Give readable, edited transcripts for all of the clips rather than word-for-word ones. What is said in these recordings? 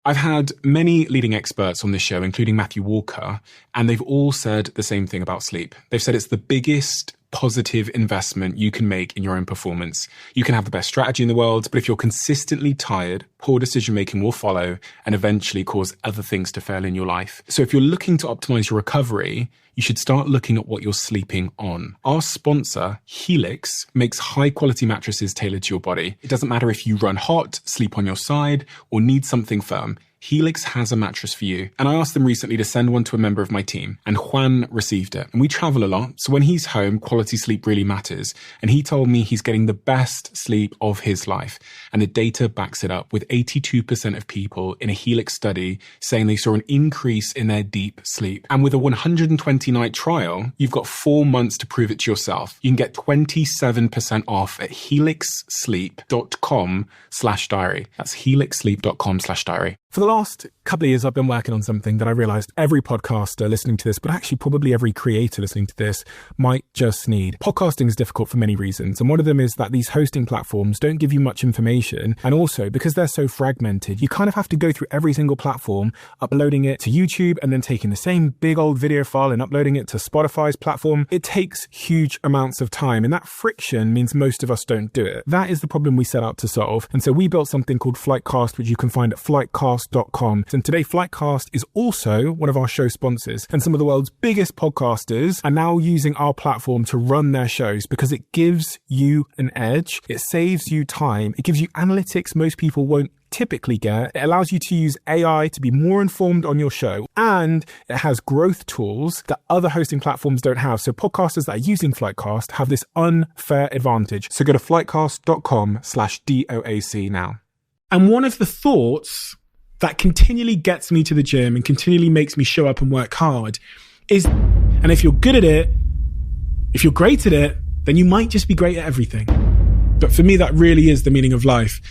I've had many leading experts on this show, including Matthew Walker, and they've all said the same thing about sleep. They've said it's the biggest positive investment you can make in your own performance. You can have the best strategy in the world, but if you're consistently tired, poor decision-making will follow and eventually cause other things to fail in your life. So if you're looking to optimize your recovery, you should start looking at what you're sleeping on. Our sponsor, Helix, makes high-quality mattresses tailored to your body. It doesn't matter if you run hot, sleep on your side, or need something firm. Helix has a mattress for you. And I asked them recently to send one to a member of my team, and Juan received it. And we travel a lot, so when he's home, quality sleep really matters. And he told me he's getting the best sleep of his life. And the data backs it up, with 82% of people in a Helix study saying they saw an increase in their deep sleep. And with a 120-night trial, you've got 4 months to prove it to yourself. You can get 27% off at helixsleep.com/diary. That's helixsleep.com/diary. For the last couple of years, I've been working on something that I realized every podcaster listening to this, but actually probably every creator listening to this, might just need. Podcasting is difficult for many reasons. And one of them is that these hosting platforms don't give you much information. And also, because they're so fragmented, you kind of have to go through every single platform, uploading it to YouTube and then taking the same big old video file and uploading it to Spotify's platform. It takes huge amounts of time. And that friction means most of us don't do it. That is the problem we set out to solve. And so we built something called Flightcast, which you can find at flightcast.com. And today, Flightcast is also one of our show sponsors. And some of the world's biggest podcasters are now using our platform to run their shows because it gives you an edge. It saves you time. It gives you analytics most people won't typically get. It allows you to use AI to be more informed on your show. And it has growth tools that other hosting platforms don't have. So podcasters that are using Flightcast have this unfair advantage. So go to flightcast.com/DOAC now. And one of the thoughts that continually gets me to the gym and continually makes me show up and work hard is, and if you're good at it, if you're great at it, then you might just be great at everything. But for me, that really is the meaning of life.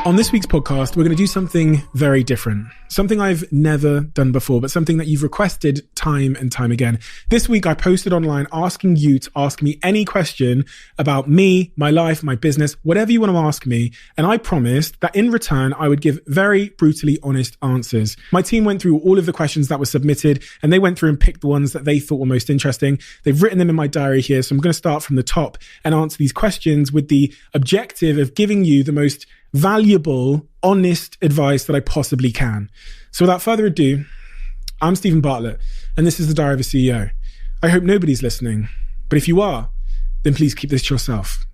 On this week's podcast, we're going to do something very different. Something I've never done before, but something that you've requested time and time again. This week, I posted online asking you to ask me any question about me, my life, my business, whatever you want to ask me. And I promised that in return, I would give very brutally honest answers. My team went through all of the questions that were submitted, and they went through and picked the ones that they thought were most interesting. They've written them in my diary here. So I'm going to start from the top and answer these questions with the objective of giving you the most valuable, honest advice that I possibly can. So without further ado, I'm Stephen Bartlett, and this is the Diary of a CEO. I hope nobody's listening, but if you are, then please keep this to yourself.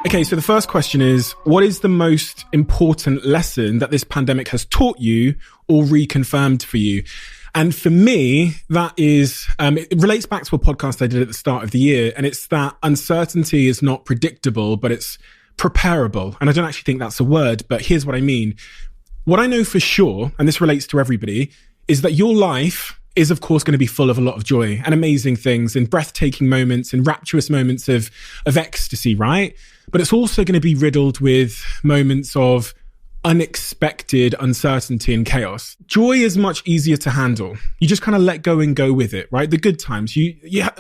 Okay, so the first question is, what is the most important lesson that this pandemic has taught you or reconfirmed for you? And for me, that is, it relates back to a podcast I did at the start of the year. And it's that uncertainty is not predictable, but it's preparable. And I don't actually think that's a word, but here's what I mean. What I know for sure, and this relates to everybody, is that your life is, of course, going to be full of a lot of joy and amazing things and breathtaking moments and rapturous moments of ecstasy, right? But it's also going to be riddled with moments of unexpected uncertainty and chaos. Joy is much easier to handle. You just kind of let go and go with it, right? The good times,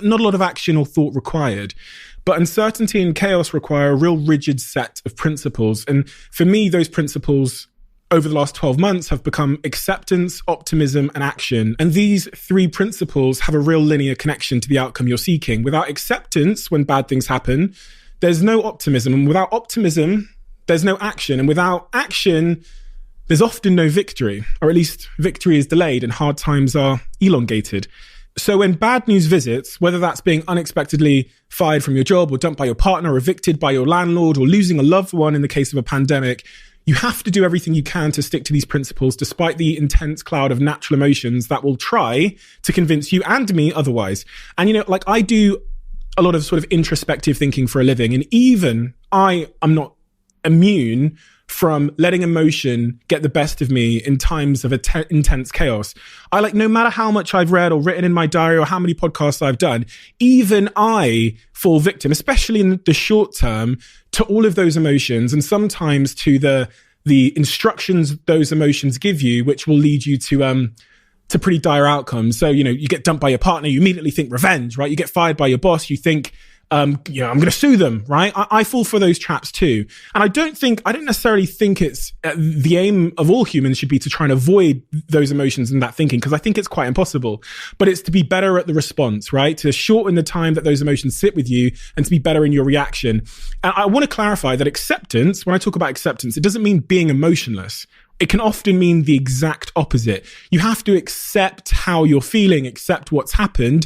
not a lot of action or thought required. But uncertainty and chaos require a real rigid set of principles. And for me, those principles over the last 12 months have become acceptance, optimism, and action. And these three principles have a real linear connection to the outcome you're seeking. Without acceptance, when bad things happen, there's no optimism. And without optimism, there's no action. And without action, there's often no victory, or at least victory is delayed and hard times are elongated. So when bad news visits, whether that's being unexpectedly fired from your job or dumped by your partner or evicted by your landlord or losing a loved one in the case of a pandemic, you have to do everything you can to stick to these principles despite the intense cloud of natural emotions that will try to convince you and me otherwise. And, I do a lot of sort of introspective thinking for a living, and even I am not immune from letting emotion get the best of me in times of intense chaos. No matter how much I've read or written in my diary or how many podcasts I've done, even I fall victim, especially in the short term, to all of those emotions, and sometimes to the instructions those emotions give you, which will lead you to to pretty dire outcomes. So, you get dumped by your partner, you immediately think revenge, right? You get fired by your boss, you think, I'm going to sue them, right? I fall for those traps too. And I don't necessarily think it's the aim of all humans should be to try and avoid those emotions and that thinking, because I think it's quite impossible. But it's to be better at the response, right? To shorten the time that those emotions sit with you and to be better in your reaction. And I want to clarify that acceptance, when I talk about acceptance, it doesn't mean being emotionless. It can often mean the exact opposite. You have to accept how you're feeling, accept what's happened,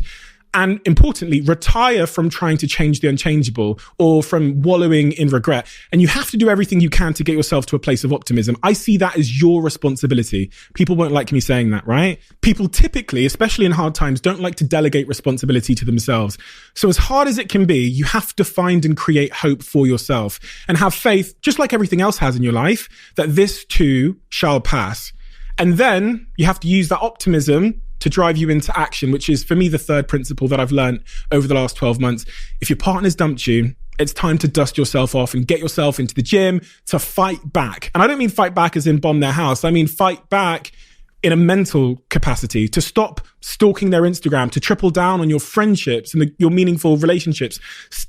and importantly, retire from trying to change the unchangeable or from wallowing in regret. And you have to do everything you can to get yourself to a place of optimism. I see that as your responsibility. People won't like me saying that, right? People typically, especially in hard times, don't like to delegate responsibility to themselves. So as hard as it can be, you have to find and create hope for yourself and have faith, just like everything else has in your life, that this too shall pass. And then you have to use that optimism to drive you into action, which is, for me, the third principle that I've learned over the last 12 months. If your partner's dumped you, it's time to dust yourself off and get yourself into the gym to fight back. And I don't mean fight back as in bomb their house. I mean fight back in a mental capacity, to stop stalking their Instagram, to triple down on your friendships and your meaningful relationships,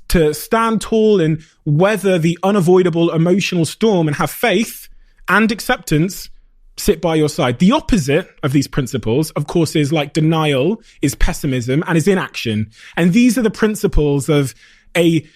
to stand tall and weather the unavoidable emotional storm and have faith and acceptance sit by your side. The opposite of these principles, of course, is like denial, is pessimism, and is inaction. And these are the principles of a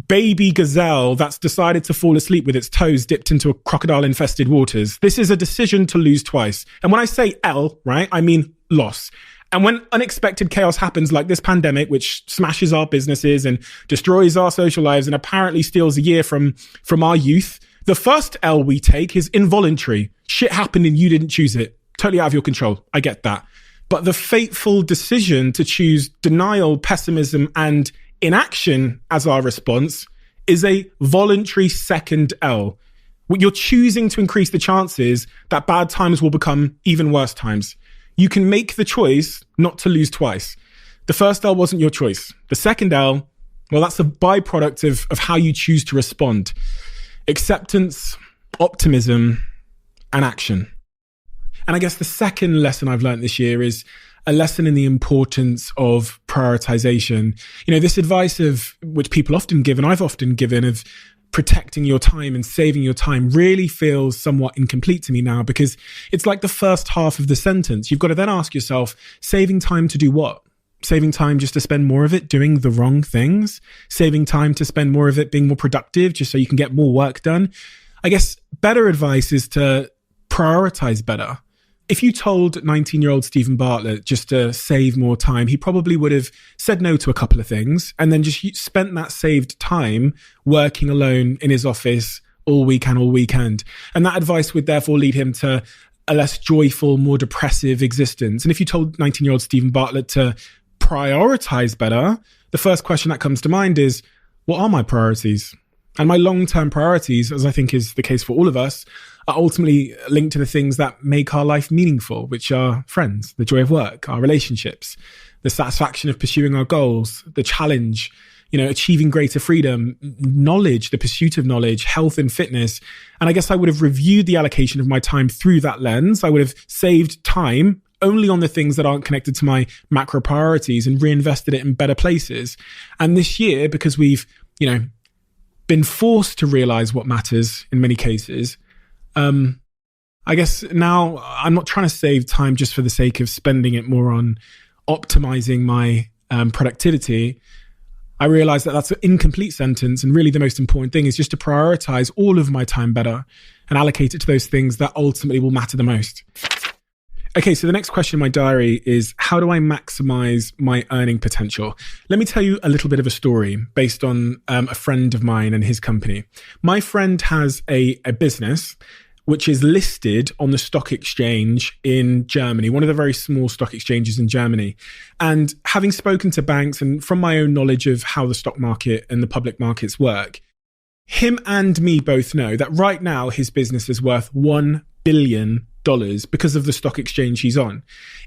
baby gazelle that's decided to fall asleep with its toes dipped into crocodile-infested waters. This is a decision to lose twice. And when I say L, right, I mean loss. And when unexpected chaos happens, like this pandemic, which smashes our businesses and destroys our social lives and apparently steals a year from our youth, the first L we take is involuntary. Shit happened and you didn't choose it. Totally out of your control. I get that. But the fateful decision to choose denial, pessimism, and inaction as our response is a voluntary second L. You're choosing to increase the chances that bad times will become even worse times. You can make the choice not to lose twice. The first L wasn't your choice. The second L, well, that's a byproduct of how you choose to respond. Acceptance, optimism, and action. And I guess the second lesson I've learned this year is a lesson in the importance of prioritization. This advice of which people often give, and I've often given, of protecting your time and saving your time really feels somewhat incomplete to me now, because it's like the first half of the sentence. You've got to then ask yourself, saving time to do what? Saving time just to spend more of it doing the wrong things? Saving time to spend more of it being more productive just so you can get more work done? I guess better advice is to prioritize better. If you told 19-year-old Stephen Bartlett just to save more time, he probably would have said no to a couple of things and then just spent that saved time working alone in his office all weekend. And that advice would therefore lead him to a less joyful, more depressive existence. And if you told 19-year-old Stephen Bartlett to prioritize better, the first question that comes to mind is, what are my priorities? And my long-term priorities, as I think is the case for all of us, are ultimately linked to the things that make our life meaningful, which are friends, the joy of work, our relationships, the satisfaction of pursuing our goals, the challenge, achieving greater freedom, knowledge, the pursuit of knowledge, health and fitness. And I guess I would have reviewed the allocation of my time through that lens. I would have saved time only on the things that aren't connected to my macro priorities and reinvested it in better places. And this year, because we've, been forced to realize what matters in many cases, I guess now I'm not trying to save time just for the sake of spending it more on optimizing my productivity. I realize that that's an incomplete sentence, and really the most important thing is just to prioritize all of my time better and allocate it to those things that ultimately will matter the most. Okay, so the next question in my diary is, how do I maximize my earning potential? Let me tell you a little bit of a story based on a friend of mine and his company. My friend has a business which is listed on the stock exchange in Germany, one of the very small stock exchanges in Germany. And having spoken to banks and from my own knowledge of how the stock market and the public markets work, him and me both know that right now his business is worth $1 billion because of the stock exchange he's on.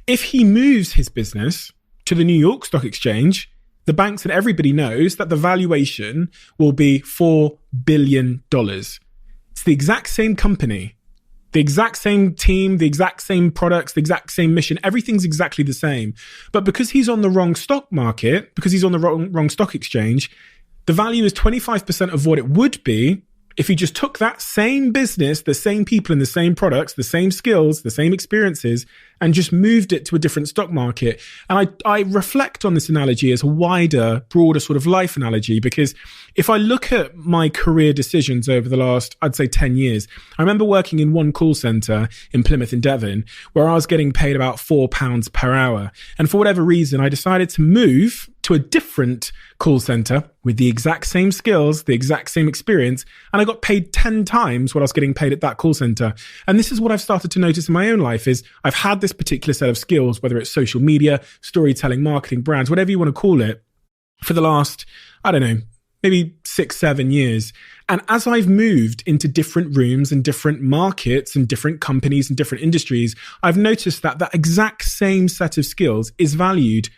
If he moves his business to the New York Stock Exchange, the banks and everybody knows that the valuation will be $4 billion. It's the exact same company, The exact same team, the exact same products, the exact same mission. Everything's exactly the same. But because he's on the wrong stock market, because he's on the wrong stock exchange, the value is 25% of what it would be if he just took that same business, the same people and the same products, the same skills, the same experiences, and just moved it to a different stock market. And I reflect on this analogy as a wider, broader sort of life analogy, because if I look at my career decisions over the last, I'd say 10 years, I remember working in one call center in Plymouth in Devon, where I was getting paid about £4 per hour. And for whatever reason, I decided to move to a different call center with the exact same skills, the exact same experience, and I got paid 10 times what I was getting paid at that call center. And this is what I've started to notice in my own life is I've had this particular set of skills, whether it's social media, storytelling, marketing, brands, whatever you want to call it, for the last, I don't know, maybe 6-7 years. And as I've moved into different rooms and different markets and different companies and different industries, I've noticed that that exact same set of skills is valued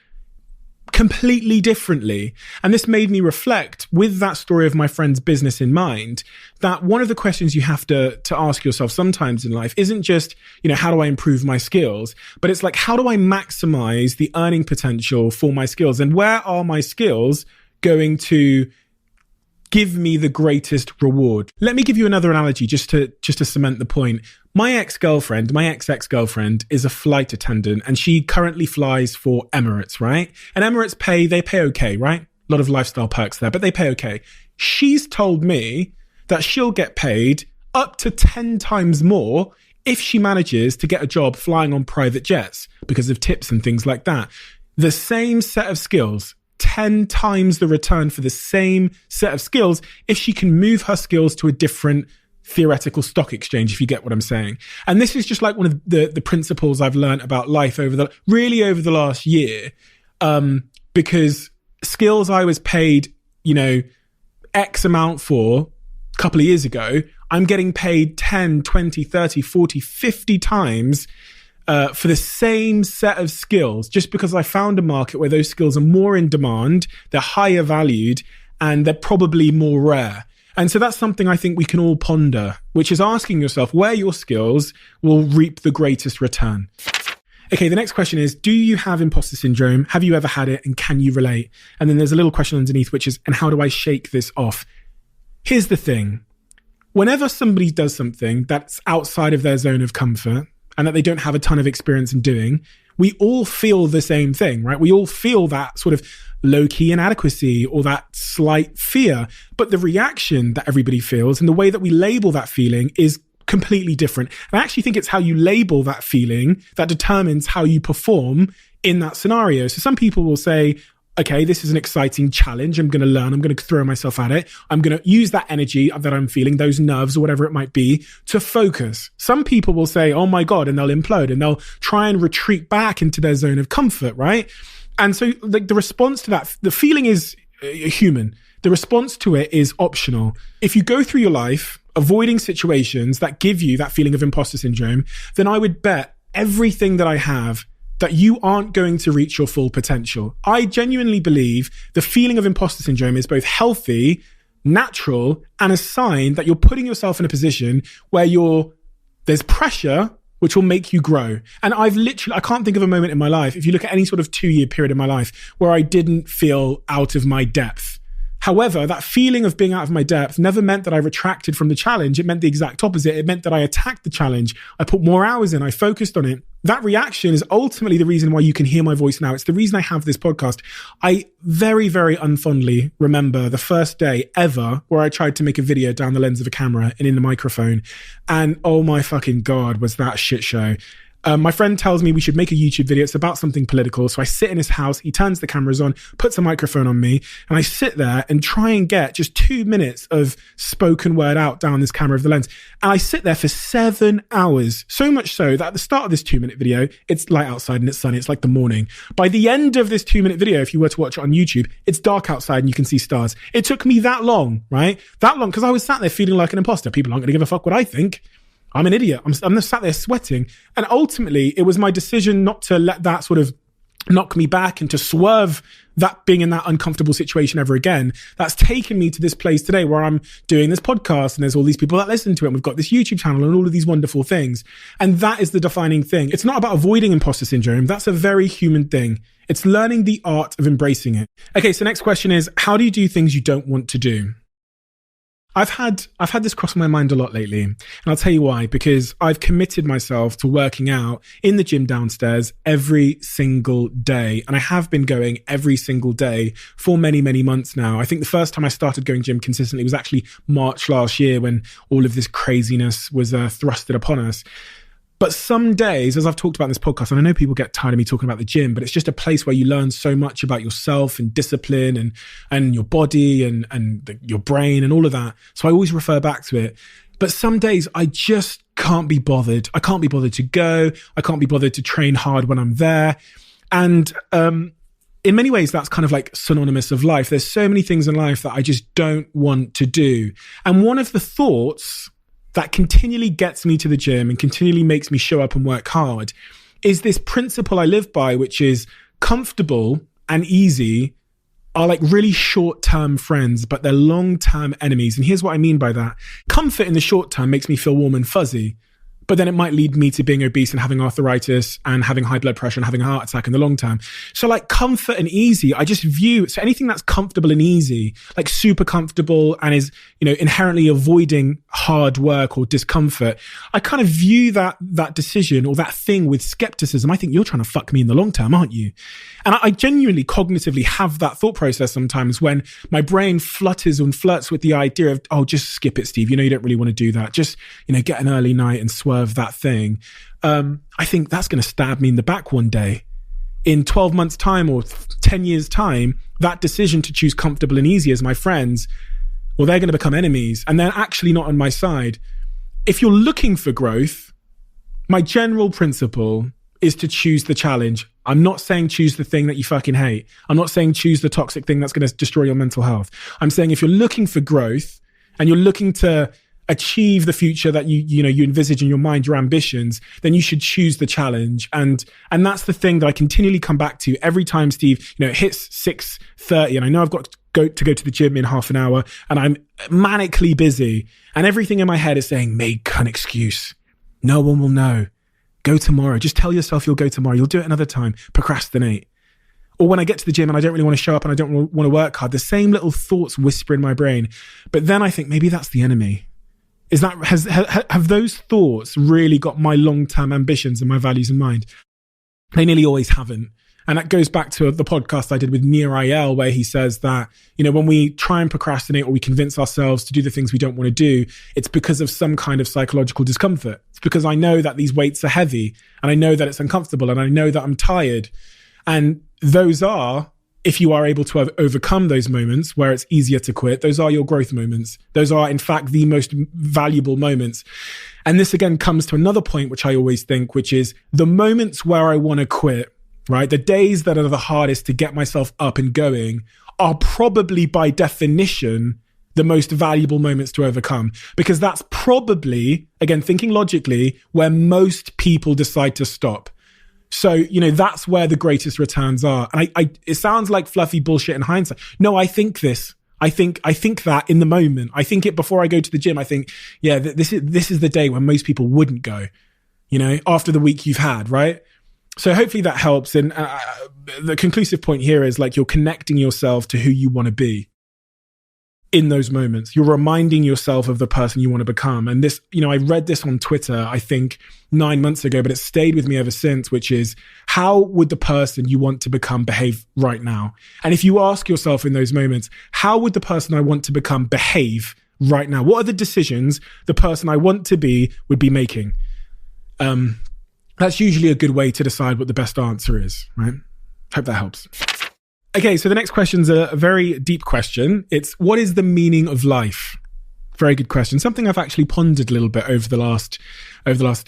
completely differently. And this made me reflect, with that story of my friend's business in mind, that one of the questions you have to ask yourself sometimes in life isn't just, how do I improve my skills? But it's like, how do I maximize the earning potential for my skills? And where are my skills going to give me the greatest reward? Let me give you another analogy just to cement the point. My ex-girlfriend is a flight attendant, and she currently flies for Emirates, right? And Emirates they pay okay, right? A lot of lifestyle perks there, but they pay okay. She's told me that she'll get paid up to 10 times more if she manages to get a job flying on private jets because of tips and things like that. The same set of skills, 10 times the return for the same set of skills if she can move her skills to a different theoretical stock exchange, if you get what I'm saying. And this is just like one of the principles I've learned about life over the last year, because skills I was paid, X amount for a couple of years ago, I'm getting paid 10, 20, 30, 40, 50 times for the same set of skills, just because I found a market where those skills are more in demand, they're higher valued, and they're probably more rare. And so that's something I think we can all ponder, which is asking yourself where your skills will reap the greatest return. Okay, the next question is, do you have imposter syndrome? Have you ever had it? And can you relate? And then there's a little question underneath, which is, and how do I shake this off? Here's the thing. Whenever somebody does something that's outside of their zone of comfort and that they don't have a ton of experience in doing, we all feel the same thing, right? We all feel that sort of low-key inadequacy or that slight fear. But the reaction that everybody feels and the way that we label that feeling is completely different. And I actually think it's how you label that feeling that determines how you perform in that scenario. So some people will say, okay, this is an exciting challenge. I'm going to learn. I'm going to throw myself at it. I'm going to use that energy that I'm feeling, those nerves or whatever it might be, to focus. Some people will say, oh my God, and they'll implode and they'll try and retreat back into their zone of comfort, right? And so the response to that, the feeling is human. The response to it is optional. If you go through your life avoiding situations that give you that feeling of imposter syndrome, then I would bet everything that I have that you aren't going to reach your full potential. I genuinely believe the feeling of imposter syndrome is both healthy, natural, and a sign that you're putting yourself in a position where there's pressure which will make you grow. And I can't think of a moment in my life, if you look at any sort of 2-year period in my life, where I didn't feel out of my depth. However, that feeling of being out of my depth never meant that I retracted from the challenge. It meant the exact opposite. It meant that I attacked the challenge. I put more hours in. I focused on it. That reaction is ultimately the reason why you can hear my voice now. It's the reason I have this podcast. I very, very unfondly remember the first day ever where I tried to make a video down the lens of a camera and in the microphone. And oh my fucking God, was that a shit show. My friend tells me we should make a YouTube video. It's about something political. So I sit in his house. He turns the cameras on, puts a microphone on me, and I sit there and try and get just 2 minutes of spoken word out down this camera of the lens. And I sit there for 7 hours. So much so that at the start of this 2-minute video, it's light outside and it's sunny. It's like the morning. By the end of this 2-minute video, if you were to watch it on YouTube, it's dark outside and you can see stars. It took me that long, right? That long, because I was sat there feeling like an imposter. People aren't going to give a fuck what I think. I'm an idiot. I'm just sat there sweating. And ultimately, it was my decision not to let that sort of knock me back and to swerve that being in that uncomfortable situation ever again, that's taken me to this place today where I'm doing this podcast and there's all these people that listen to it and we've got this YouTube channel and all of these wonderful things. And that is the defining thing. It's not about avoiding imposter syndrome. That's a very human thing. It's learning the art of embracing it. Okay, so next question is, how do you do things you don't want to do? I've had this cross my mind a lot lately, and I'll tell you why, because I've committed myself to working out in the gym downstairs every single day. And I have been going every single day for many, many months now. I think the first time I started going gym consistently was actually March last year when all of this craziness was thrusted upon us. But some days, as I've talked about in this podcast, and I know people get tired of me talking about the gym, but it's just a place where you learn so much about yourself and discipline and your body and your brain and all of that. So I always refer back to it. But some days I just can't be bothered. I can't be bothered to go. I can't be bothered to train hard when I'm there. And in many ways, that's kind of like synonymous of life. There's so many things in life that I just don't want to do. And one of the thoughts that continually gets me to the gym and continually makes me show up and work hard is this principle I live by, which is comfortable and easy are like really short-term friends, but they're long-term enemies. And here's what I mean by that. Comfort in the short term makes me feel warm and fuzzy, but then it might lead me to being obese and having arthritis and having high blood pressure and having a heart attack in the long term. So like comfort and easy, I just view, so anything that's comfortable and easy, like super comfortable and is, inherently avoiding hard work or discomfort, I kind of view that decision or that thing with skepticism. I think you're trying to fuck me in the long term, aren't you? And I genuinely cognitively have that thought process sometimes when my brain flutters and flirts with the idea of, oh, just skip it, Steve. You don't really want to do that. Just, get an early night and swerve that thing. I think that's going to stab me in the back one day. In 12 months time or 10 years time, that decision to choose comfortable and easy as my friends, well, they're going to become enemies and they're actually not on my side. If you're looking for growth, my general principle is to choose the challenge. I'm not saying choose the thing that you fucking hate. I'm not saying choose the toxic thing that's going to destroy your mental health. I'm saying if you're looking for growth and you're looking to achieve the future that you envisage in your mind, your ambitions, then you should choose the challenge. And that's the thing that I continually come back to every time, Steve, it hits 6:30 and I know I've got to go to the gym in half an hour and I'm manically busy and everything in my head is saying, make an excuse. No one will know. Go tomorrow. Just tell yourself you'll go tomorrow. You'll do it another time. Procrastinate. Or when I get to the gym and I don't really want to show up and I don't want to work hard, the same little thoughts whisper in my brain. But then I think maybe that's the enemy. Have those thoughts really got my long-term ambitions and my values in mind? They nearly always haven't. And that goes back to the podcast I did with Nir Ayel, where he says that, when we try and procrastinate or we convince ourselves to do the things we don't want to do, it's because of some kind of psychological discomfort. It's because I know that these weights are heavy and I know that it's uncomfortable and I know that I'm tired. And those are, if you are able to overcome those moments where it's easier to quit, those are your growth moments. Those are, in fact, the most valuable moments. And this again comes to another point, which I always think, which is the moments where I want to quit, right? The days that are the hardest to get myself up and going are probably by definition the most valuable moments to overcome, because that's probably, again, thinking logically, where most people decide to stop. So, that's where the greatest returns are. And it sounds like fluffy bullshit in hindsight. No, I think this. I think that in the moment. I think it before I go to the gym. I think, yeah, this is the day when most people wouldn't go, after the week you've had, right? So hopefully that helps. And the conclusive point here is like you're connecting yourself to who you want to be in those moments. You're reminding yourself of the person you want to become. And this, I read this on Twitter, I think 9 months ago, but it's stayed with me ever since, which is how would the person you want to become behave right now? And if you ask yourself in those moments, how would the person I want to become behave right now? What are the decisions the person I want to be would be making? That's usually a good way to decide what the best answer is, right? Hope that helps. Okay, so the next question's a very deep question. It's, what is the meaning of life? Very good question. Something I've actually pondered a little bit over the last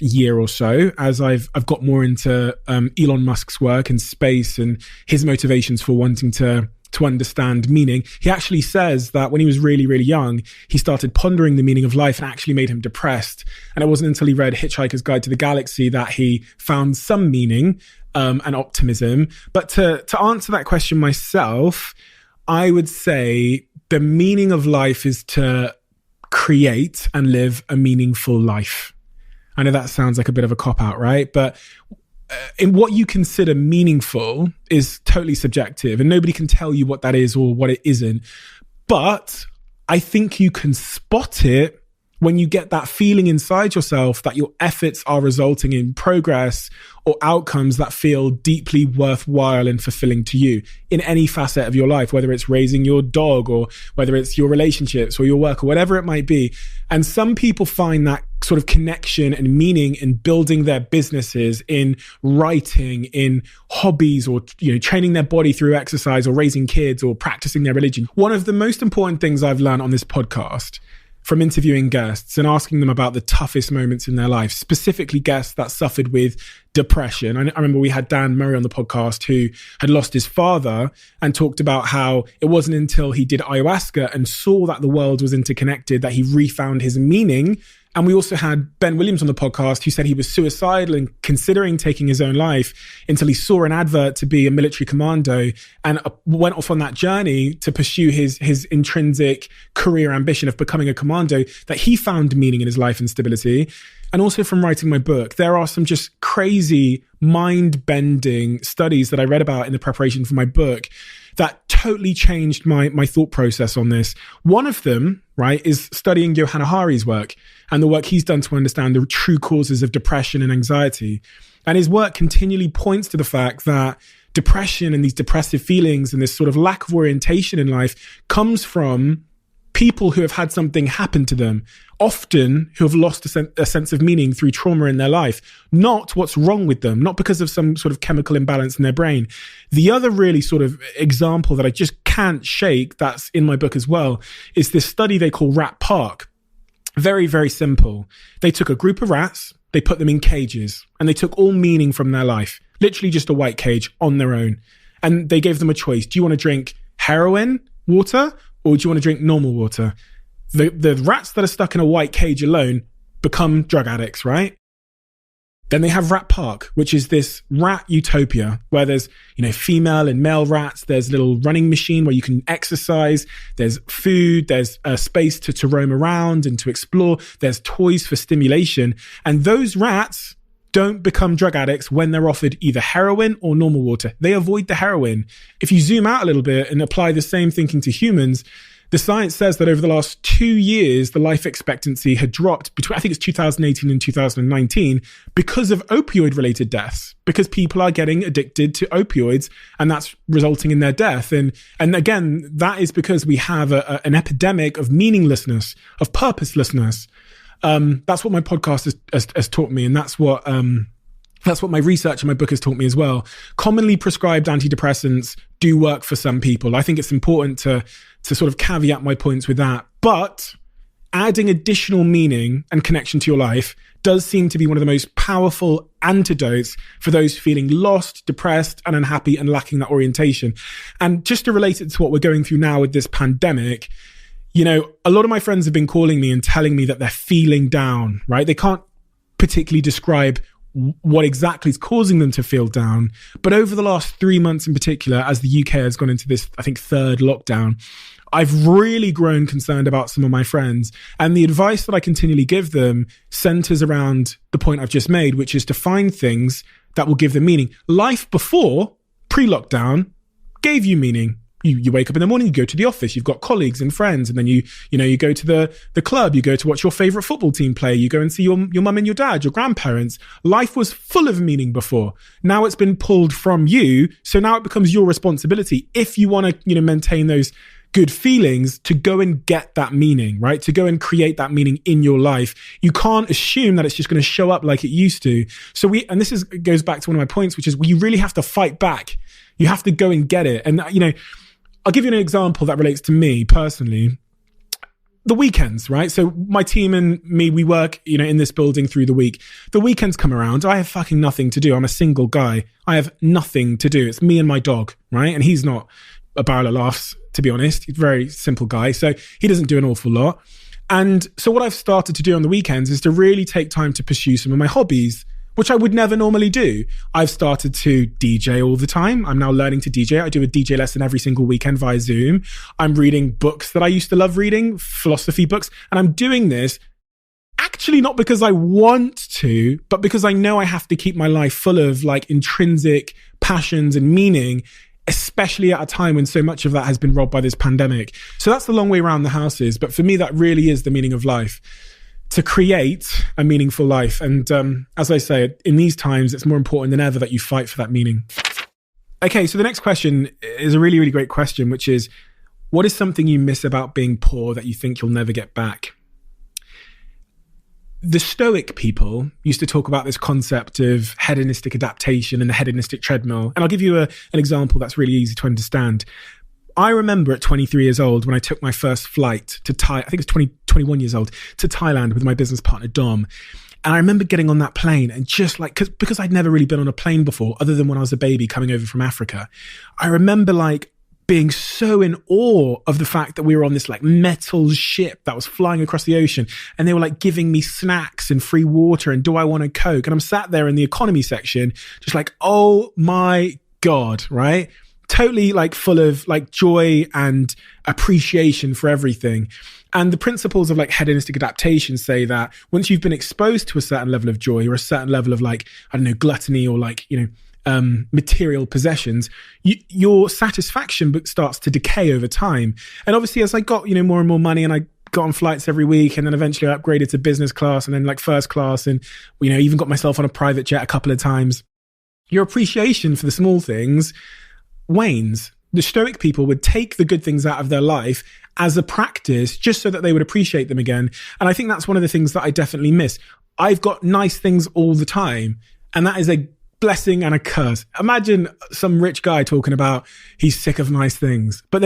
year or so, as I've got more into Elon Musk's work and space and his motivations for wanting to to understand meaning. He actually says that when he was really, really young, he started pondering the meaning of life and actually made him depressed. And it wasn't until he read Hitchhiker's Guide to the Galaxy that he found some meaning and optimism. But to answer that question myself, I would say the meaning of life is to create and live a meaningful life. I know that sounds like a bit of a cop-out, right? But in what you consider meaningful is totally subjective, and nobody can tell you what that is or what it isn't. But I think you can spot it when you get that feeling inside yourself that your efforts are resulting in progress or outcomes that feel deeply worthwhile and fulfilling to you in any facet of your life, whether it's raising your dog or whether it's your relationships or your work or whatever it might be. And some people find that sort of connection and meaning in building their businesses, in writing, in hobbies, or training their body through exercise or raising kids or practicing their religion. One of the most important things I've learned on this podcast from interviewing guests and asking them about the toughest moments in their life, specifically guests that suffered with depression. I remember we had Dan Murray on the podcast who had lost his father and talked about how it wasn't until he did ayahuasca and saw that the world was interconnected that he refound his meaning. And we also had Ben Williams on the podcast who said he was suicidal and considering taking his own life until he saw an advert to be a military commando and went off on that journey to pursue his intrinsic career ambition of becoming a commando, that he found meaning in his life and stability. And also from writing my book, there are some just crazy mind-bending studies that I read about in the preparation for my book that totally changed my thought process on this. One of them, right, is studying Johann Hari's work and the work he's done to understand the true causes of depression and anxiety. And his work continually points to the fact that depression and these depressive feelings and this sort of lack of orientation in life comes from people who have had something happen to them, often who have lost a sense of meaning through trauma in their life, not what's wrong with them, not because of some sort of chemical imbalance in their brain. The other really sort of example that I just can't shake, that's in my book as well, is this study they call Rat Park. Very, very simple. They took a group of rats, they put them in cages, and they took all meaning from their life, literally just a white cage on their own. And they gave them a choice. Do you want to drink heroin water, or do you want to drink normal water? The rats that are stuck in a white cage alone become drug addicts, right? Then they have Rat Park, which is this rat utopia where there's, female and male rats. There's a little running machine where you can exercise. There's food. There's a space to roam around and to explore. There's toys for stimulation. And those rats don't become drug addicts when they're offered either heroin or normal water. They avoid the heroin. If you zoom out a little bit and apply the same thinking to humans, the science says that over the last 2 years, the life expectancy had dropped between, I think it's 2018 and 2019, because of opioid-related deaths, because people are getting addicted to opioids and that's resulting in their death. And again, that is because we have an epidemic of meaninglessness, of purposelessness. That's what my podcast has taught me, and that's what my research and my book has taught me as well. Commonly prescribed antidepressants do work for some people. I think it's important to sort of caveat my points with that. But adding additional meaning and connection to your life does seem to be one of the most powerful antidotes for those feeling lost, depressed, and unhappy and lacking that orientation. And just to relate it to what we're going through now with this pandemic, a lot of my friends have been calling me and telling me that they're feeling down, right? They can't particularly describe what exactly is causing them to feel down. But over the last 3 months in particular, as the UK has gone into this, I think, third lockdown, I've really grown concerned about some of my friends. And the advice that I continually give them centers around the point I've just made, which is to find things that will give them meaning. Life before, pre-lockdown, gave you meaning. You wake up in the morning, you go to the office, you've got colleagues and friends, and then you go to the club, you go to watch your favorite football team play, you go and see your mum and your dad, your grandparents. Life was full of meaning before. Now it's been pulled from you, so now it becomes your responsibility, if you want to maintain those good feelings, to go and get that meaning, right? To go and create that meaning in your life. You can't assume that it's just going to show up like it used to. So this goes back to one of my points, which is you really have to fight back. You have to go and get it. And I'll give you an example that relates to me personally. The weekends, right? So my team and me, we work, in this building through the week. The weekends come around. I have fucking nothing to do. I'm a single guy. I have nothing to do. It's me and my dog, right? And he's not a barrel of laughs, to be honest. He's a very simple guy. So he doesn't do an awful lot. And so what I've started to do on the weekends is to really take time to pursue some of my hobbies, which I would never normally do. I've started to DJ all the time. I'm now learning to DJ. I do a DJ lesson every single weekend via Zoom. I'm reading books that I used to love reading, philosophy books. And I'm doing this actually not because I want to, but because I know I have to keep my life full of like intrinsic passions and meaning, especially at a time when so much of that has been robbed by this pandemic. So that's the long way around the houses. But for me, that really is the meaning of life. To create a meaningful life. And as I say, in these times, it's more important than ever that you fight for that meaning. Okay, so the next question is a really, really great question, which is, what is something you miss about being poor that you think you'll never get back? The Stoic people used to talk about this concept of hedonistic adaptation and the hedonistic treadmill. And I'll give you an example that's really easy to understand. I remember at 23 years old when I took my first flight to I think it's 21 years old, to Thailand with my business partner, Dom. And I remember getting on that plane and just like, because I'd never really been on a plane before, other than when I was a baby coming over from Africa. I remember like being so in awe of the fact that we were on this like metal ship that was flying across the ocean, and they were like giving me snacks and free water and do I want a Coke? And I'm sat there in the economy section, just like, oh my God, right? Totally like full of like joy and appreciation for everything. And the principles of like hedonistic adaptation say that once you've been exposed to a certain level of joy or a certain level of like, I don't know, gluttony or like, material possessions, your satisfaction starts to decay over time. And obviously as I got, more and more money and I got on flights every week and then eventually I upgraded to business class and then like first class and, even got myself on a private jet a couple of times, your appreciation for the small things wanes. The Stoic people would take the good things out of their life as a practice just so that they would appreciate them again. And I think that's one of the things that I definitely miss. I've got nice things all the time, and that is a blessing and a curse. Imagine some rich guy talking about he's sick of nice things, but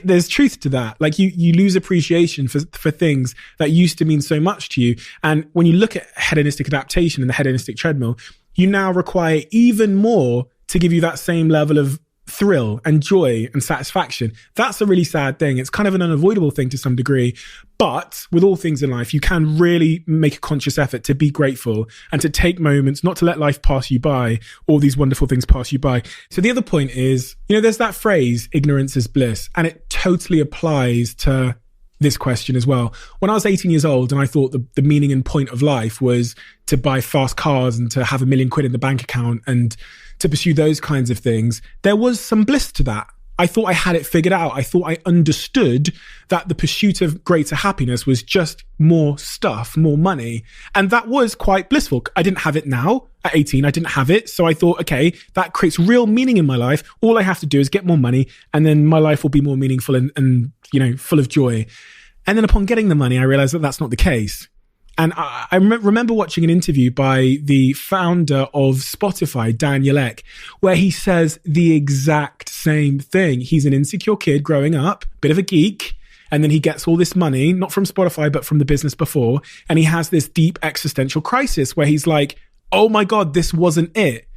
there's truth to that. Like you lose appreciation for things that used to mean so much to you. And when you look at hedonistic adaptation and the hedonistic treadmill, you now require even more to give you that same level of thrill and joy and satisfaction. That's a really sad thing. It's kind of an unavoidable thing to some degree, but with all things in life, you can really make a conscious effort to be grateful and to take moments, not to let life pass you by, all these wonderful things pass you by. So the other point is, there's that phrase, ignorance is bliss, and it totally applies to this question as well. When I was 18 years old and I thought the meaning and point of life was to buy fast cars and to have $1 million in the bank account and to pursue those kinds of things, there was some bliss to that. I thought I had it figured out. I thought I understood that the pursuit of greater happiness was just more stuff, more money. And that was quite blissful. I didn't have it now. At 18, I didn't have it. So I thought, okay, that creates real meaning in my life. All I have to do is get more money and then my life will be more meaningful and full of joy. And then upon getting the money, I realized that that's not the case. And I remember watching an interview by the founder of Spotify, Daniel Ek, where he says the exact same thing. He's an insecure kid growing up, bit of a geek, and then he gets all this money, not from Spotify, but from the business before. And he has this deep existential crisis where he's like, oh my God, this wasn't it.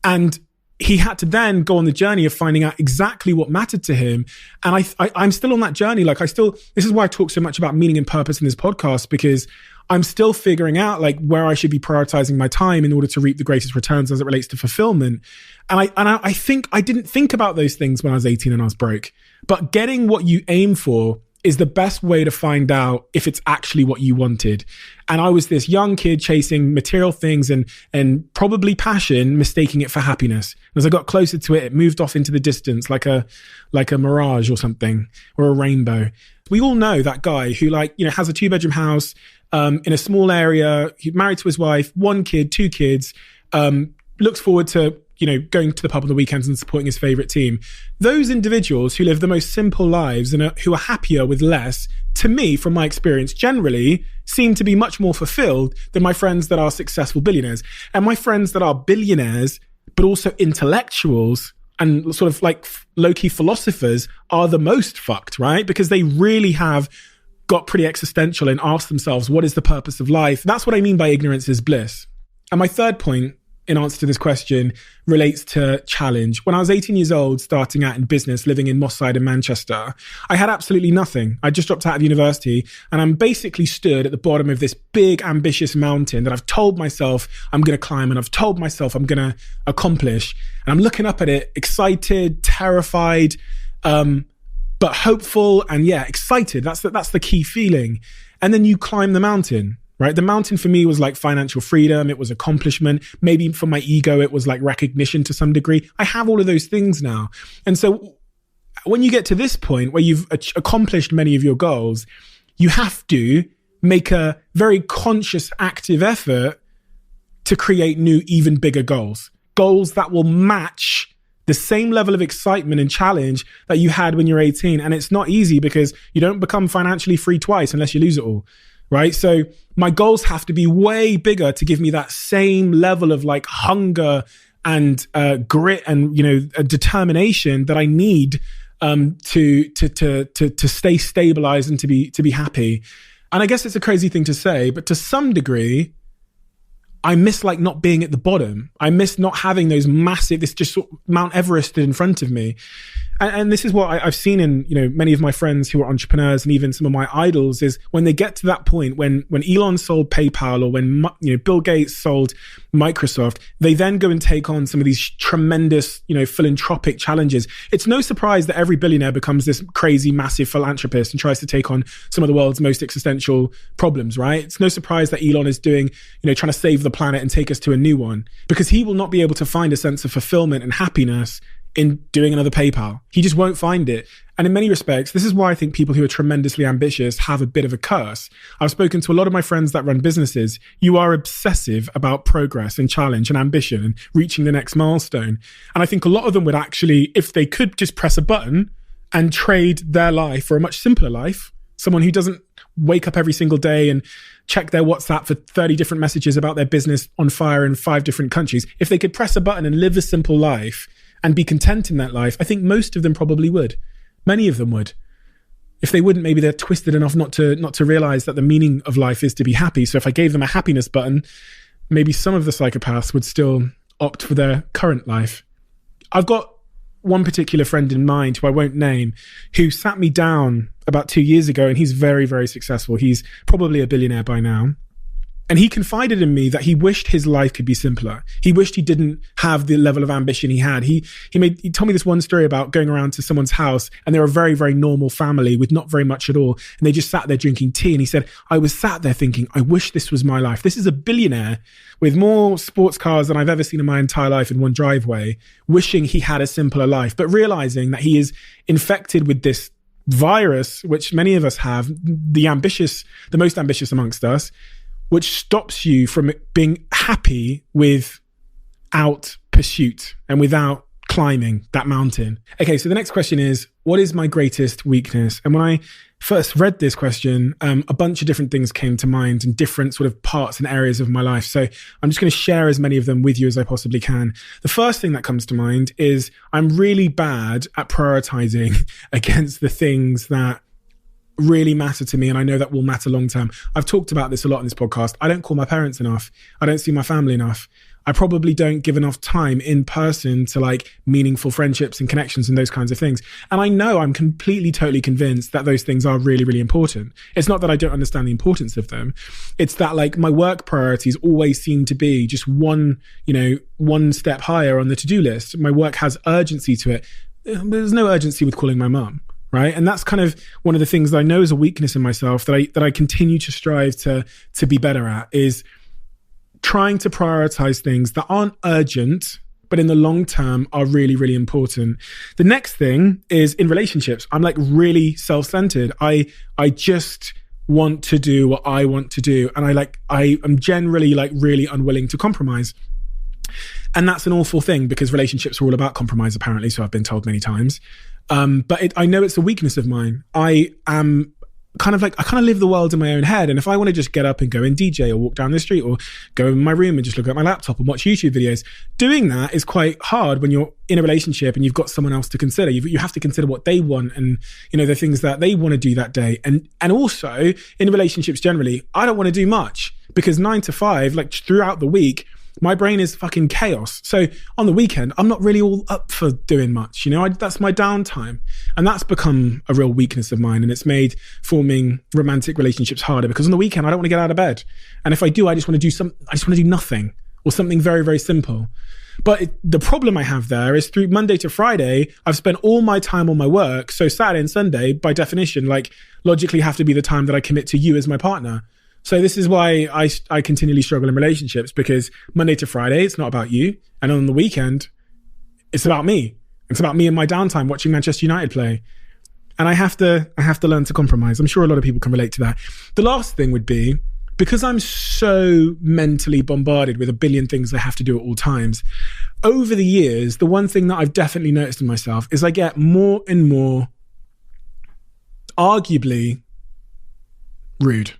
And he had to then go on the journey of finding out exactly what mattered to him. And I'm still on that journey. This is why I talk so much about meaning and purpose in this podcast, because I'm still figuring out like where I should be prioritizing my time in order to reap the greatest returns as it relates to fulfillment. And I think I didn't think about those things when I was 18 and I was broke, but getting what you aim for is the best way to find out if it's actually what you wanted. And I was this young kid chasing material things and probably passion, mistaking it for happiness. As I got closer to it, it moved off into the distance like a mirage or something, or a rainbow. We all know that guy who has a 2-bedroom house in a small area, he's married to his wife, 1 kid, 2 kids, looks forward to going to the pub on the weekends and supporting his favorite team. Those individuals who live the most simple lives and who are happier with less, to me, from my experience, generally seem to be much more fulfilled than my friends that are successful billionaires. And my friends that are billionaires, but also intellectuals and sort of like low-key philosophers are the most fucked, right? Because they really have got pretty existential and asked themselves, what is the purpose of life? That's what I mean by ignorance is bliss. And my third point in answer to this question relates to challenge. When I was 18 years old, starting out in business, living in Moss Side in Manchester, I had absolutely nothing. I just dropped out of university and I'm basically stood at the bottom of this big, ambitious mountain that I've told myself I'm going to climb and I've told myself I'm going to accomplish. And I'm looking up at it, excited, terrified, but hopeful and excited. That's the key feeling. And then you climb the mountain. Right? The mountain for me was like financial freedom. It was accomplishment. Maybe for my ego, it was like recognition to some degree. I have all of those things now. And so when you get to this point where you've accomplished many of your goals, you have to make a very conscious, active effort to create new, even bigger goals. Goals that will match the same level of excitement and challenge that you had when you're 18. And it's not easy because you don't become financially free twice unless you lose it all. Right? So my goals have to be way bigger to give me that same level of like hunger and grit and, determination that I need to stay stabilized and to be happy. And I guess it's a crazy thing to say, but to some degree, I miss like not being at the bottom. I miss not having those massive, this just sort of Mount Everest in front of me. And this is what I've seen in, many of my friends who are entrepreneurs and even some of my idols is when they get to that point, when Elon sold PayPal or when, Bill Gates sold Microsoft, they then go and take on some of these tremendous, philanthropic challenges. It's no surprise that every billionaire becomes this crazy, massive philanthropist and tries to take on some of the world's most existential problems, right? It's no surprise that Elon is doing, trying to save the planet and take us to a new one because he will not be able to find a sense of fulfillment and happiness in doing another PayPal. He just won't find it. And in many respects, this is why I think people who are tremendously ambitious have a bit of a curse. I've spoken to a lot of my friends that run businesses. You are obsessive about progress and challenge and ambition and reaching the next milestone. And I think a lot of them would actually, if they could just press a button and trade their life for a much simpler life, someone who doesn't wake up every single day and check their WhatsApp for 30 different messages about their business on fire in 5 different countries. If they could press a button and live a simple life and be content in that life, I think most of them probably would. Many of them would. If they wouldn't, maybe they're twisted enough not to realize that the meaning of life is to be happy. So if I gave them a happiness button, maybe some of the psychopaths would still opt for their current life. I've got one particular friend in mind who I won't name, who sat me down about 2 years ago, and he's very, very successful. He's probably a billionaire by now. And he confided in me that he wished his life could be simpler. He wished he didn't have the level of ambition he had. He told me this one story about going around to someone's house and they're a very, very normal family with not very much at all. And they just sat there drinking tea. And he said, I was sat there thinking, I wish this was my life. This is a billionaire with more sports cars than I've ever seen in my entire life in one driveway, wishing he had a simpler life, but realizing that he is infected with this virus, which many of us have, the most ambitious amongst us, which stops you from being happy without pursuit and without climbing that mountain. Okay, so the next question is, what is my greatest weakness? And when I first read this question, a bunch of different things came to mind in different sort of parts and areas of my life. So I'm just going to share as many of them with you as I possibly can. The first thing that comes to mind is I'm really bad at prioritizing against the things that really matter to me, and I know that will matter long term. I've talked about this a lot in this podcast. I don't call my parents enough. I don't see my family enough. I probably don't give enough time in person to like meaningful friendships and connections and those kinds of things. And I know I'm completely, totally convinced that those things are really, really important. It's not that I don't understand the importance of them. It's that like my work priorities always seem to be just one step higher on the to-do list. My work has urgency to it. There's no urgency with calling my mum. Right. And that's kind of one of the things that I know is a weakness in myself that I continue to strive to be better at, is trying to prioritize things that aren't urgent, but in the long term are really, really important. The next thing is in relationships. I'm like really self-centered. I just want to do what I want to do. And I am generally like really unwilling to compromise. And that's an awful thing because relationships are all about compromise, apparently. So I've been told many times. But I know it's a weakness of mine. I kind of live the world in my own head. And if I want to just get up and go and DJ or walk down the street or go in my room and just look at my laptop and watch YouTube videos, doing that is quite hard when you're in a relationship and you've got someone else to consider. You have to consider what they want and, the things that they want to do that day. And also in relationships generally, I don't want to do much because 9 to 5, like throughout the week, my brain is fucking chaos. So on the weekend, I'm not really all up for doing much. That's my downtime. And that's become a real weakness of mine. And it's made forming romantic relationships harder because on the weekend, I don't want to get out of bed. And if I do, I just want to do nothing or something very, very simple. But the problem I have there is through Monday to Friday, I've spent all my time on my work. So Saturday and Sunday, by definition, like logically have to be the time that I commit to you as my partner. So this is why I continually struggle in relationships, because Monday to Friday, it's not about you. And on the weekend, it's about me. It's about me and my downtime watching Manchester United play. And I have to learn to compromise. I'm sure a lot of people can relate to that. The last thing would be, because I'm so mentally bombarded with a billion things I have to do at all times, over the years, the one thing that I've definitely noticed in myself is I get more and more arguably rude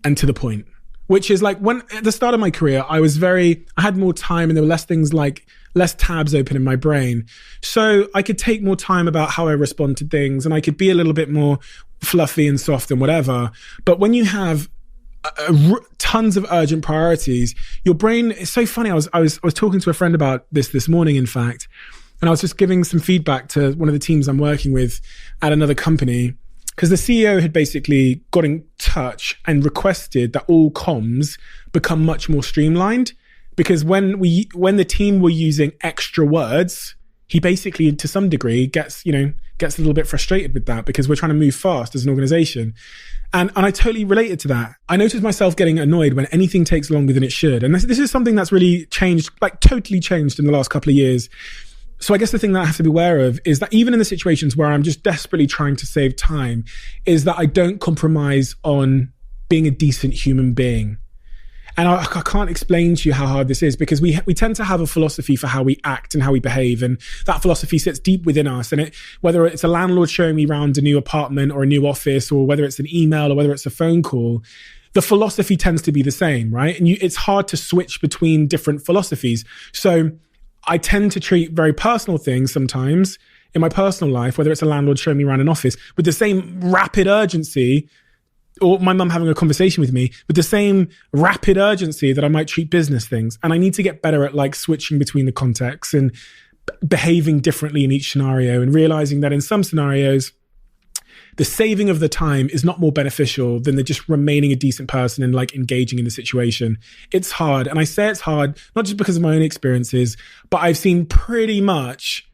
and to the point, which is like when at the start of my career, I had more time and there were less tabs open in my brain. So I could take more time about how I respond to things and I could be a little bit more fluffy and soft and whatever. But when you have tons of urgent priorities, your brain is so funny. I was talking to a friend about this morning, in fact, and I was just giving some feedback to one of the teams I'm working with at another company, because the CEO had basically got in touch and requested that all comms become much more streamlined. Because when the team were using extra words, he basically, to some degree, gets a little bit frustrated with that because we're trying to move fast as an organization. And I totally related to that. I noticed myself getting annoyed when anything takes longer than it should. And this is something that's really changed, like totally changed in the last couple of years. So I guess the thing that I have to be aware of is that even in the situations where I'm just desperately trying to save time, is that I don't compromise on being a decent human being. And I can't explain to you how hard this is, because we tend to have a philosophy for how we act and how we behave. And that philosophy sits deep within us. And whether it's a landlord showing me around a new apartment or a new office, or whether it's an email or whether it's a phone call, the philosophy tends to be the same, right? And it's hard to switch between different philosophies. So I tend to treat very personal things sometimes in my personal life, whether it's a landlord showing me around an office, with the same rapid urgency, or my mum having a conversation with me with the same rapid urgency that I might treat business things. And I need to get better at like switching between the contexts and behaving differently in each scenario, and realizing that in some scenarios, the saving of the time is not more beneficial than the just remaining a decent person and like engaging in the situation. It's hard. And I say it's hard, not just because of my own experiences, but I've seen pretty much,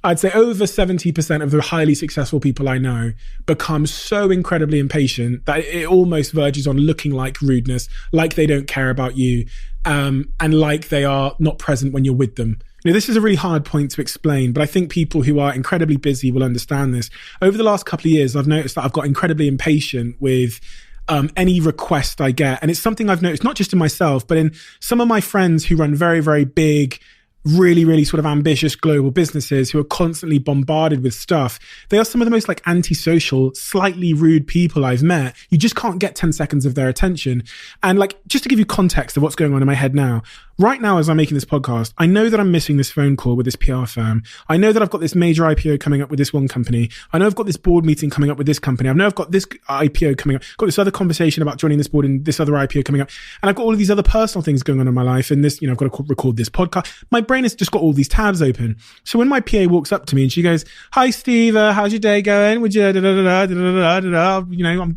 I'd say over 70% of the highly successful people I know become so incredibly impatient that it almost verges on looking like rudeness, like they don't care about you, and like they are not present when you're with them. Now, this is a really hard point to explain, but I think people who are incredibly busy will understand this. Over the last couple of years, I've noticed that I've got incredibly impatient with any request I get. And it's something I've noticed not just in myself, but in some of my friends who run very, very big, really, really sort of ambitious global businesses who are constantly bombarded with stuff. They are some of the most like antisocial, slightly rude people I've met. You just can't get 10 seconds of their attention. And like, just to give you context of what's going on in my head now, right now, as I'm making this podcast, I know that I'm missing this phone call with this PR firm. I know that I've got this major IPO coming up with this one company. I know I've got this board meeting coming up with this company. I know I've got this IPO coming up, got this other conversation about joining this board and this other IPO coming up. And I've got all of these other personal things going on in my life. And this, I've got to record this podcast. My brain has just got all these tabs open. So when my PA walks up to me and she goes, "Hi, Steve, how's your day going? Would you,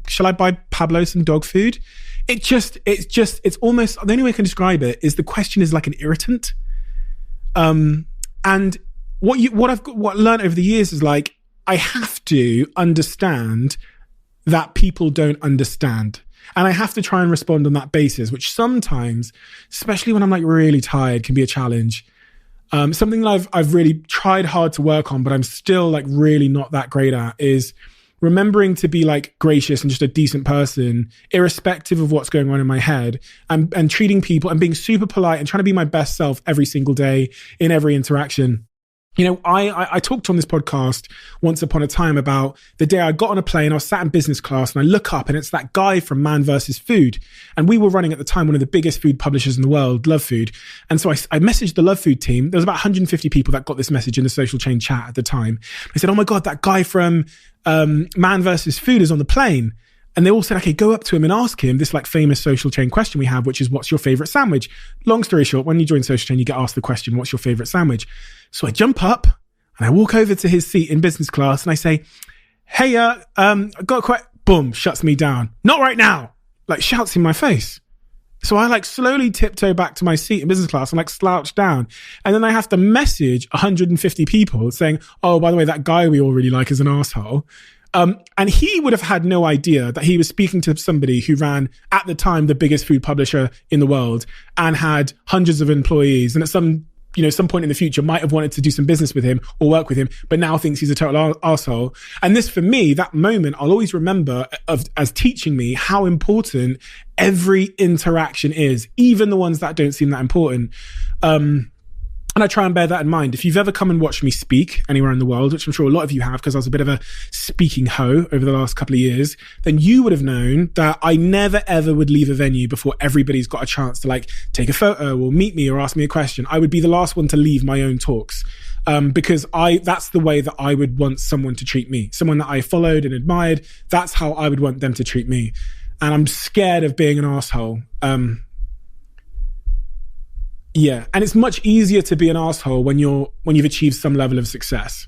shall I buy Pablo some dog food?" It's almost, the only way I can describe it is the question is like an irritant. And what I've learned over the years is like, I have to understand that people don't understand. And I have to try and respond on that basis, which sometimes, especially when I'm like really tired, can be a challenge. Something that I've really tried hard to work on, but I'm still like really not that great at, is remembering to be like gracious and just a decent person, irrespective of what's going on in my head, and treating people and being super polite and trying to be my best self every single day in every interaction. I talked on this podcast once upon a time about the day I got on a plane, I was sat in business class and I look up and it's that guy from Man vs. Food. And we were running at the time one of the biggest food publishers in the world, Love Food. And so I messaged the Love Food team. There was about 150 people that got this message in the social chain chat at the time. I said, "Oh my God, that guy from Man vs. Food is on the plane." And they all said, okay, go up to him and ask him this like famous social chain question we have, which is, what's your favorite sandwich? Long story short, when you join social chain, you get asked the question, what's your favorite sandwich? So I jump up and I walk over to his seat in business class and I say, hey, got quite, boom, shuts me down. Not right now. Like shouts in my face. So I like slowly tiptoe back to my seat in business class and like slouch down. And then I have to message 150 people saying, oh, by the way, that guy we all really like is an asshole. And he would have had no idea that he was speaking to somebody who ran, at the time, the biggest food publisher in the world and had hundreds of employees. And at some point in the future might have wanted to do some business with him or work with him, but now thinks he's a total arsehole. And this, for me, that moment, I'll always remember as teaching me how important every interaction is, even the ones that don't seem that important. And I try and bear that in mind. If you've ever come and watched me speak anywhere in the world, which I'm sure a lot of you have, because I was a bit of a speaking hoe over the last couple of years, then you would have known that I never ever would leave a venue before everybody's got a chance to like take a photo or meet me or ask me a question. I would be the last one to leave my own talks. Because that's the way that I would want someone to treat me. Someone that I followed and admired. That's how I would want them to treat me. And I'm scared of being an arsehole. Yeah. And it's much easier to be an asshole when you've achieved some level of success,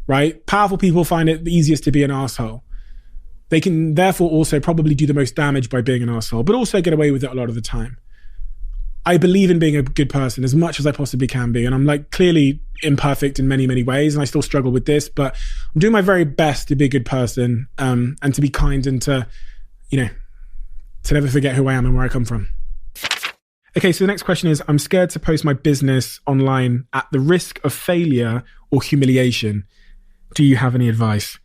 right? Powerful people find it the easiest to be an asshole. They can therefore also probably do the most damage by being an asshole, but also get away with it a lot of the time. I believe in being a good person as much as I possibly can be. And I'm like clearly imperfect in many, many ways. And I still struggle with this, but I'm doing my very best to be a good person, and to be kind and to never forget who I am and where I come from. Okay, so the next question is, I'm scared to post my business online at the risk of failure or humiliation. Do you have any advice?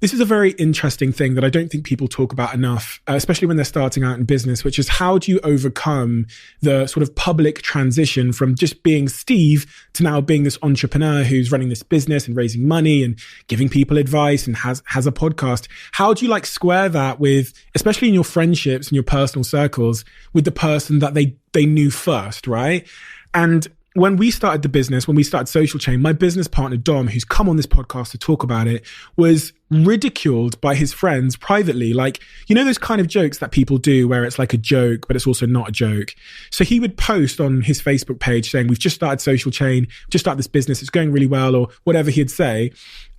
This is a very interesting thing that I don't think people talk about enough, especially when they're starting out in business, which is how do you overcome the sort of public transition from just being Steve to now being this entrepreneur who's running this business and raising money and giving people advice and has a podcast. How do you like square that with, especially in your friendships and your personal circles, with the person that they knew first, right? And when we started the business, when we started Social Chain, my business partner, Dom, who's come on this podcast to talk about it, was ridiculed by his friends privately. Like, those kind of jokes that people do where it's like a joke, but it's also not a joke. So he would post on his Facebook page saying, we've just started Social Chain, just started this business, it's going really well, or whatever he'd say.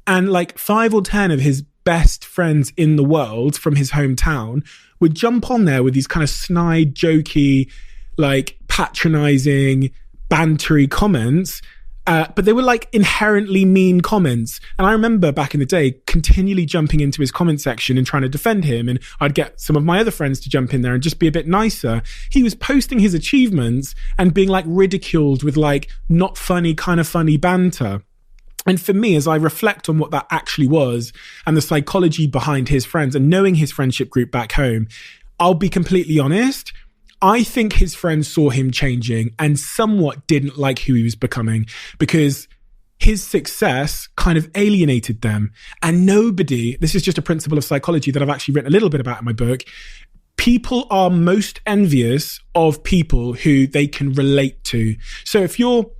And like 5 or 10 of his best friends in the world from his hometown would jump on there with these kind of snide, jokey, like patronizing, bantery comments, but they were like inherently mean comments. And I remember back in the day continually jumping into his comment section and trying to defend him, and I'd get some of my other friends to jump in there and just be a bit nicer. He was posting his achievements and being like ridiculed with like not funny, kind of funny banter. And for me, as I reflect on what that actually was and the psychology behind his friends and knowing his friendship group back home, I'll be completely honest, I think his friends saw him changing and somewhat didn't like who he was becoming, because his success kind of alienated them. And this is just a principle of psychology that I've actually written a little bit about in my book. People are most envious of people who they can relate to. So if your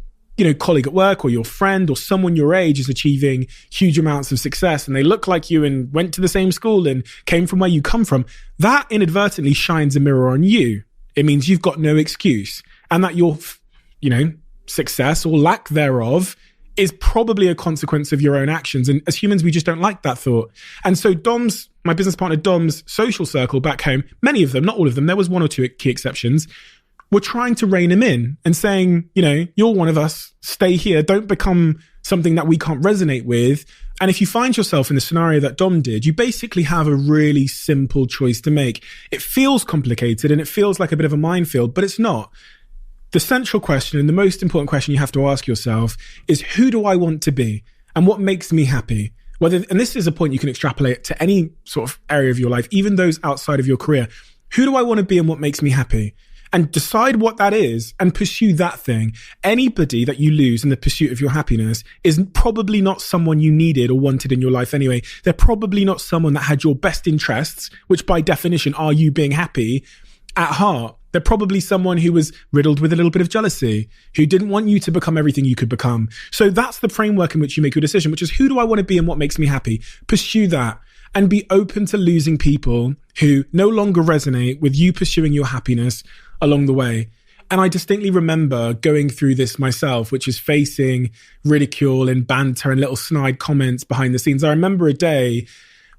colleague at work or your friend or someone your age is achieving huge amounts of success and they look like you and went to the same school and came from where you come from, that inadvertently shines a mirror on you. It means you've got no excuse, and that your, success or lack thereof is probably a consequence of your own actions. And as humans, we just don't like that thought. And so my business partner Dom's social circle back home, many of them, not all of them, there was 1 or 2 key exceptions, were trying to rein him in and saying, you're one of us, stay here, don't become something that we can't resonate with. And if you find yourself in the scenario that Dom did, you basically have a really simple choice to make. It feels complicated and it feels like a bit of a minefield, but it's not. The central question and the most important question you have to ask yourself is, who do I want to be and what makes me happy? And this is a point you can extrapolate to any sort of area of your life, even those outside of your career. Who do I want to be and what makes me happy? And decide what that is and pursue that thing. Anybody that you lose in the pursuit of your happiness is probably not someone you needed or wanted in your life anyway. They're probably not someone that had your best interests, which by definition are you being happy, at heart. They're probably someone who was riddled with a little bit of jealousy, who didn't want you to become everything you could become. So that's the framework in which you make your decision, which is, who do I want to be and what makes me happy? Pursue that. and be open to losing people who no longer resonate with you pursuing your happiness along the way. And I distinctly remember going through this myself, which is facing ridicule and banter and little snide comments behind the scenes. I remember a day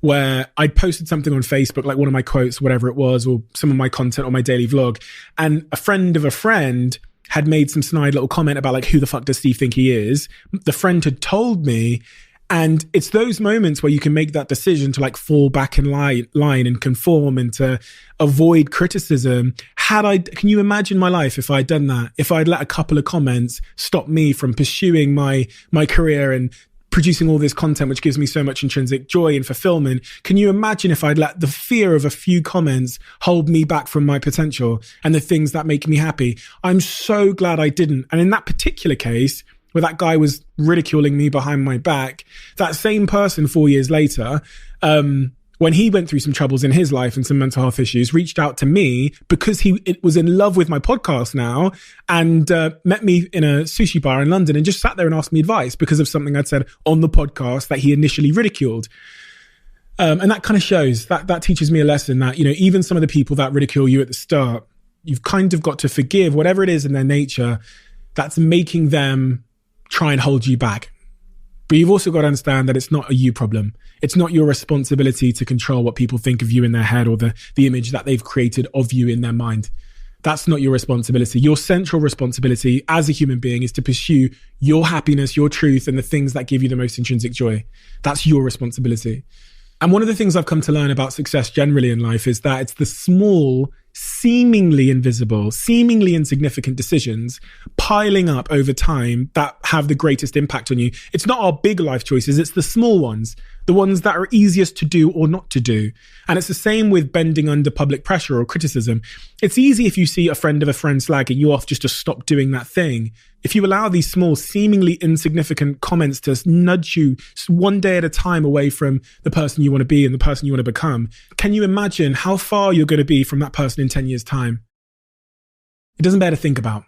where I'd posted something on Facebook, like one of my quotes, whatever it was, or some of my content on my daily vlog. And a friend of a friend had made some snide little comment about like, who the fuck does Steve think he is? The friend had told me. And it's those moments where you can make that decision to like fall back in line and conform and to avoid criticism. Can you imagine my life if I'd done that? If I'd let a couple of comments stop me from pursuing my career and producing all this content, which gives me so much intrinsic joy and fulfillment. Can you imagine if I'd let the fear of a few comments hold me back from my potential and the things that make me happy? I'm so glad I didn't. And in that particular case, where that guy was ridiculing me behind my back, that same person 4 years later, when he went through some troubles in his life and some mental health issues, reached out to me because he was in love with my podcast now and met me in a sushi bar in London and just sat there and asked me advice because of something I'd said on the podcast that he initially ridiculed. And that kind of shows, that teaches me a lesson that, you know, even some of the people that ridicule you at the start, you've kind of got to forgive whatever it is in their nature that's making them try and hold you back. But you've also got to understand that it's not a you problem. It's not your responsibility to control what people think of you in their head or the image that they've created of you in their mind. That's not your responsibility. Your central responsibility as a human being is to pursue your happiness, your truth, and the things that give you the most intrinsic joy. That's your responsibility. And one of the things I've come to learn about success generally in life is that it's the small, seemingly invisible, seemingly insignificant decisions piling up over time that have the greatest impact on you. It's not our big life choices, it's the small ones, the ones that are easiest to do or not to do. And it's the same with bending under public pressure or criticism. It's easy if you see a friend of a friend slagging you off just to stop doing that thing. If you allow these small, seemingly insignificant comments to nudge you one day at a time away from the person you want to be and the person you want to become, can you imagine how far you're going to be from that person in 10 years' time? It doesn't bear to think about.